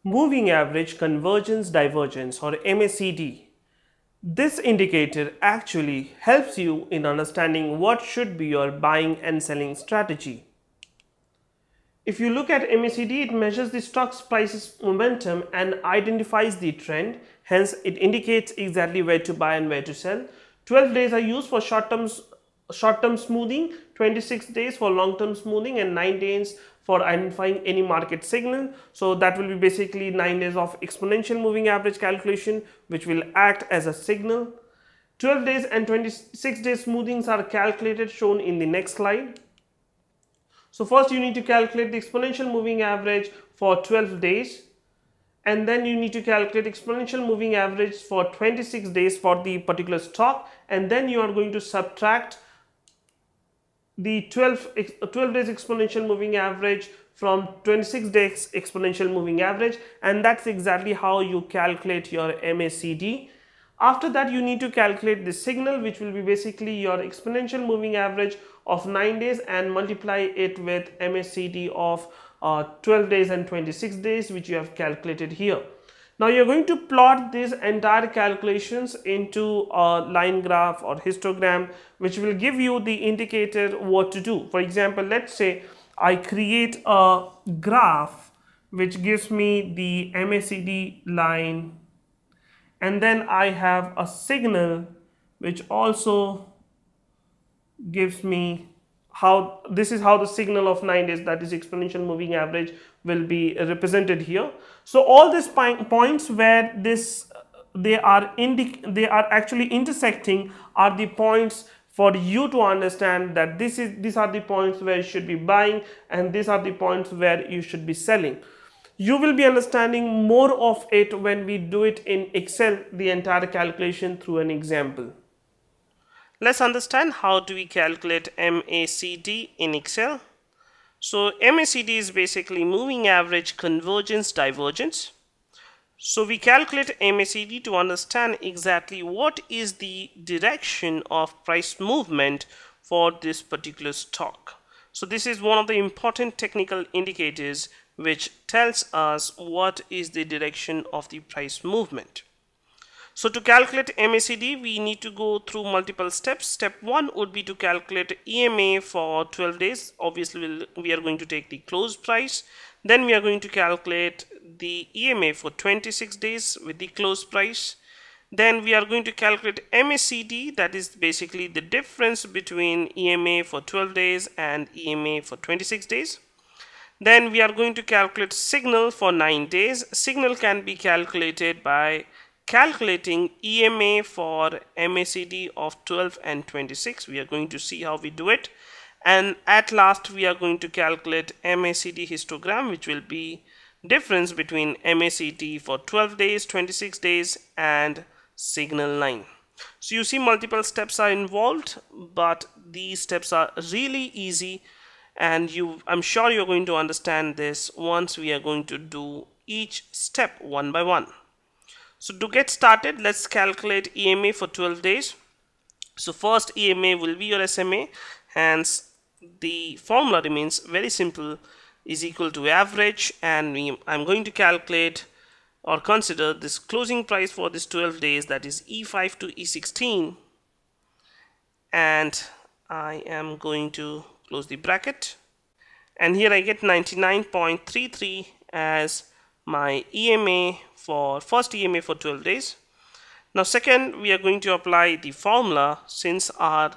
Moving average convergence divergence, or MACD. This indicator actually helps you in understanding what should be your buying and selling strategy. If you look at MACD, it measures the stock's price's momentum and identifies the trend. Hence, it indicates exactly where to buy and where to sell. 12 days are used for short-term smoothing, 26 days for long-term smoothing, and 9 days for identifying any market signal. So that will be basically 9 days of exponential moving average calculation, which will act as a signal. 12 days and 26 days smoothings are calculated, shown in the next slide. So first you need to calculate the exponential moving average for 12 days, and then you need to calculate exponential moving average for 26 days for the particular stock, and then you are going to subtract the 12 days exponential moving average from 26 days exponential moving average, and that's exactly how you calculate your MACD. After that, you need to calculate the signal, which will be basically your exponential moving average of 9 days and multiply it with MACD of 12 days and 26 days, which you have calculated here. Now you're going to plot these entire calculations into a line graph or histogram, which will give you the indicator what to do. For example, let's say I create a graph which gives me the MACD line, and then I have a signal which also gives me how this is how the signal of 9 days, that is exponential moving average, will be represented here. So all these points where they are actually intersecting are the points for you to understand that these are the points where you should be buying and these are the points where you should be selling. You will be understanding more of it when we do it in Excel, the entire calculation through an example. Let's understand how do we calculate MACD in Excel. So MACD is basically moving average convergence divergence. So we calculate MACD to understand exactly what is the direction of price movement for this particular stock. So this is one of the important technical indicators which tells us what is the direction of the price movement. So to calculate MACD, we need to go through multiple steps. Step 1 would be to calculate EMA for 12 days. Obviously, we are going to take the close price. Then we are going to calculate the EMA for 26 days with the close price. Then we are going to calculate MACD, that is basically the difference between EMA for 12 days and EMA for 26 days. Then we are going to calculate signal for 9 days. Signal can be calculated by calculating EMA for MACD of 12 and 26. We are going to see how we do it. And at last, we are going to calculate MACD histogram, which will be difference between MACD for 12 days, 26 days, and signal line. So you see multiple steps are involved, but these steps are really easy, and I'm sure you're going to understand this once we are going to do each step one by one. So to get started, let's calculate EMA for 12 days. So first EMA will be your SMA, hence the formula remains very simple, is equal to average, and I'm going to calculate or consider this closing price for this 12 days, that is E5 to E16, and I am going to close the bracket, and here I get 99.33 as my EMA for first EMA for 12 days. Now second, we are going to apply the formula. Since our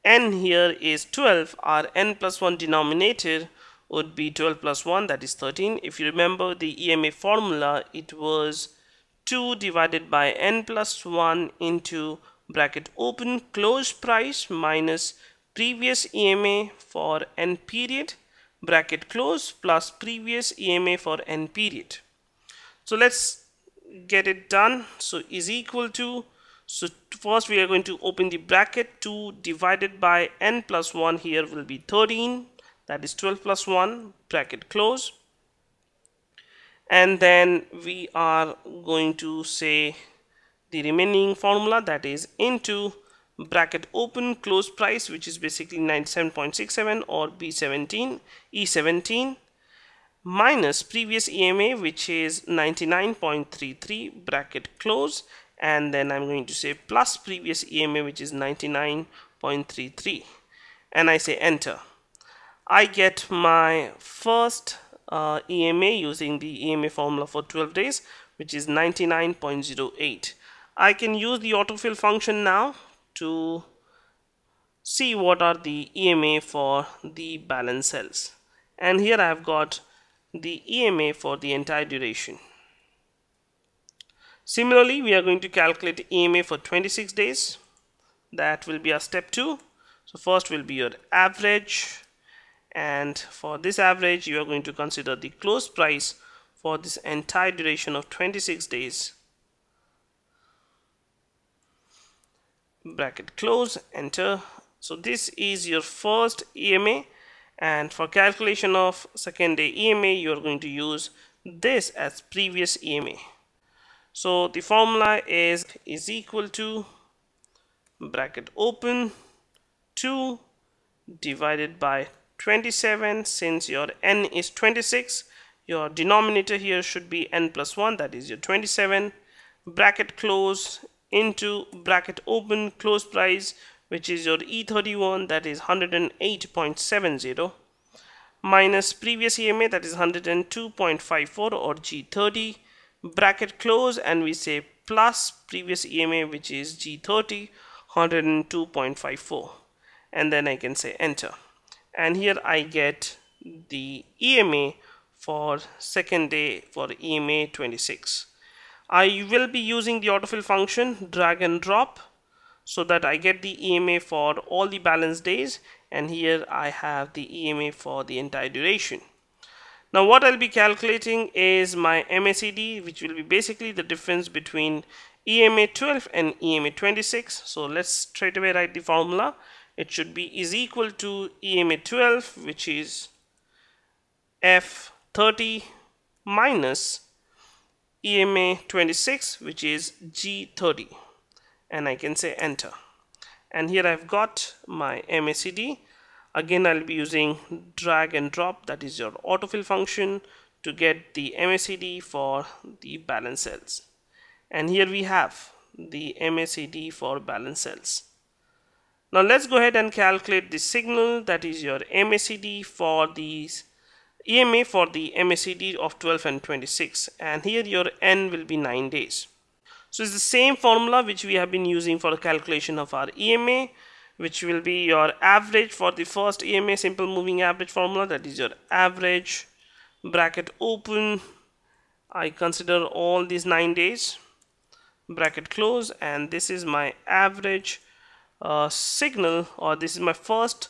n here is 12, our n plus 1 denominator would be 12 plus 1, that is 13. If you remember the EMA formula, it was 2 divided by n plus 1 into bracket open close price minus previous EMA for n period bracket close plus previous EMA for n period. So let's get it done. So is equal to, so first we are going to open the bracket, 2 divided by n plus 1 here will be 13, that is 12 plus 1 bracket close, and then we are going to say the remaining formula, that is into bracket open close price, which is basically 97.67 or B17 E17, minus previous EMA, which is 99.33 bracket close, and then I'm going to say plus previous EMA, which is 99.33, and I say enter. I get my first EMA using the EMA formula for 12 days, which is 99.08. I can use the autofill function now to see what are the EMA for the balance cells, and here I have got the EMA for the entire duration. Similarly, we are going to calculate EMA for 26 days. That will be our step 2. So first will be your average, and for this average you are going to consider the close price for this entire duration of 26 days. Bracket close, enter. So this is your first EMA, and for calculation of second day EMA you are going to use this as previous EMA. So the formula is equal to bracket open 2 divided by 27. Since your n is 26, your denominator here should be n plus 1, that is your 27, bracket close into bracket open close price, which is your E31, that is 108.70, minus previous EMA, that is 102.54 or G30, bracket close, and we say plus previous EMA, which is G30, 102.54, and then I can say enter, and here I get the EMA for second day for EMA 26. I will be using the autofill function, drag and drop, so that I get the EMA for all the balance days, and here I have the EMA for the entire duration. Now what I'll be calculating is my MACD, which will be basically the difference between EMA 12 and EMA 26. So let's straight away write the formula. It should be is equal to EMA 12, which is F30, minus EMA 26, which is G30, and I can say enter, and here I've got my MACD. Again, I'll be using drag and drop, that is your autofill function, to get the MACD for the balance cells, and here we have the MACD for balance cells. Now let's go ahead and calculate the signal, that is your MACD for these EMA for the MACD of 12 and 26, and here your n will be 9 days. So it's the same formula which we have been using for the calculation of our EMA, which will be your average for the first EMA, simple moving average formula, that is your average, bracket open, I consider all these 9 days, bracket close, and this is my average signal, or this is my first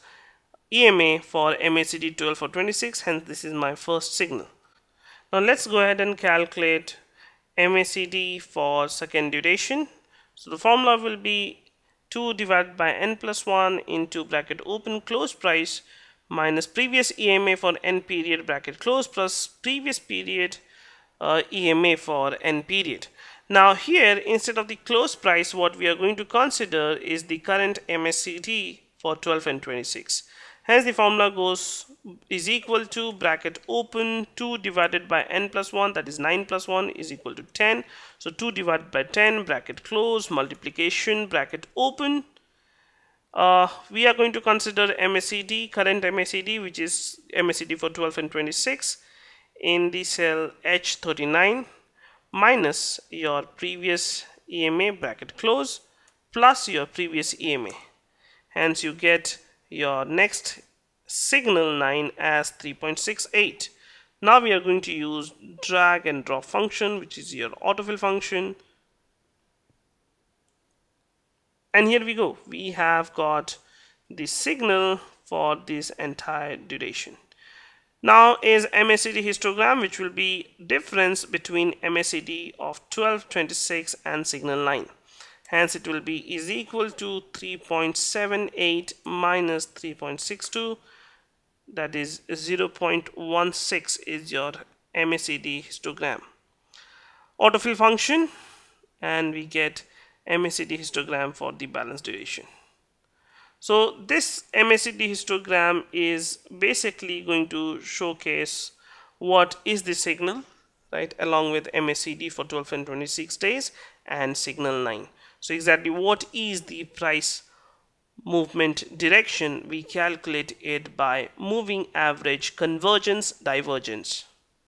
EMA for MACD 12 for 26, hence this is my first signal. Now let's go ahead and calculate MACD for second duration. So the formula will be 2 divided by n plus 1 into bracket open close price minus previous EMA for n period bracket close plus previous period EMA for n period. Now here, instead of the close price, what we are going to consider is the current MACD for 12 and 26. Hence the formula goes is equal to bracket open 2 divided by n plus 1, that is 9 plus 1 is equal to 10. So 2 divided by 10, bracket close, multiplication, bracket open. We are going to consider MACD, current MACD, which is MACD for 12 and 26 in the cell H39, minus your previous EMA, bracket close, plus your previous EMA. Hence you get your next signal 9 as 3.68. Now we are going to use drag and drop function, which is your autofill function, and here we go, we have got the signal for this entire duration. Now is MACD histogram, which will be difference between MACD of 12, 26 and signal 9. Hence it will be is equal to 3.78 minus 3.62, that is 0.16 is your MACD histogram. Autofill function, and we get MACD histogram for the balance duration. So this MACD histogram is basically going to showcase what is the signal, right, along with MACD for 12 and 26 days and signal 9. So exactly what is the price movement direction? We calculate it by moving average convergence divergence.